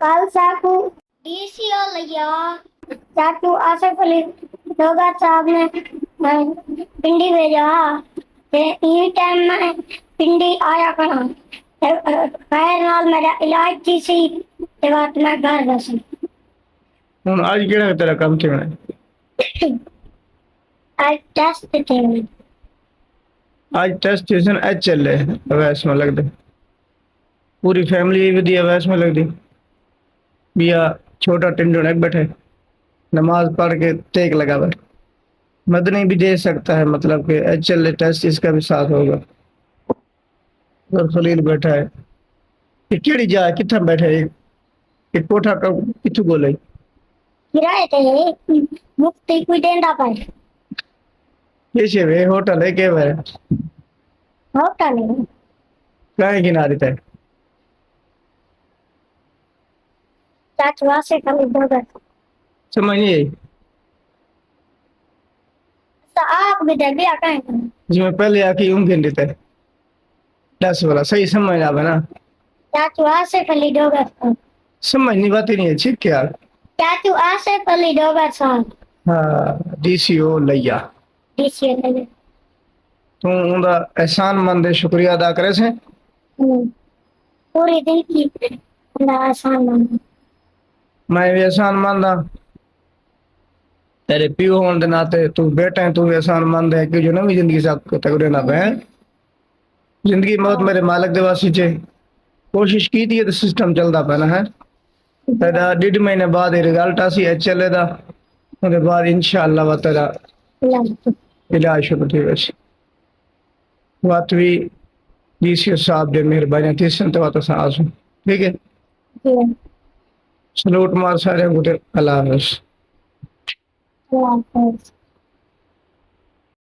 कल चाकू डीसीओ लिया। चाकू आसिफ अली डोगर साहब ने पिंडी भेजा। ते ई टाइम में पिंडी आया करा। खैर नाल मेरा इलाज की सी ते बात मैं घर बसी। ਹੁਣ ਅੱਜ ਕਿਹੜਾ ਤੇਰਾ ਕੰਮ ਕਿਵੇਂ आज टेस्ट थे। ਅੱਜ ਟੈਸਟ ਸਟੇਸ਼ਨ ਐਚ ਚੱਲੇ ਅਵੈਸ में लगदे पूरी फैमिली वधी अवैस में लगदी बिया छोटा टिंडो एक बैठे नमाज पढ़ के टेक लगा हुआ मदनी भी दे सकता है मतलब कि एच एल टेस्ट इसका भी साथ होगा और खलील बैठा है ये केड़ी जा किथा बैठा है ये कोठा का किथु बोले किराए थे मुफ्ती कोई देंदा पर ये वे होटल है के वे होटल है काहे किनारे तय चाचू आसे कल डोगर। समझ नहीं आई तो आप भी दे दिया कहीं जिसमें पहले आके यूं गिन देते 10 वाला सही समझ आवे ना चाचू आसे कल डोगर। समझ नहीं बात ही नहीं है ठीक यार चाचू आसे कल डोगर साहब हाँ डीसीओ लैया डीसीओ लगे। तू उनका एहसान मंद है शुक्रिया अदा करे से पूरी दिन की बड़ा आसान है। मैं भी एहसान मंद हाँ तेरे पियो होने के नाते तू बेटा है तू भी एहसान मंद है कि जो नवी जिंदगी से तक ना पे जिंदगी मौत मेरे मालिक दे वासी चे कोशिश की थी तो सिस्टम चलता पैना है तेरा 1.5 महीने बाद रिजल्ट आसी एचएलए दा उसके बाद इंशाअल्लाह वा तेरा इलाज शुरू थी वैसे बात भी डीसीओ साहब दे मेहरबानी थी संत बात आसू ठीक है सलूट मार सारे को अल्लाह हाफिज़।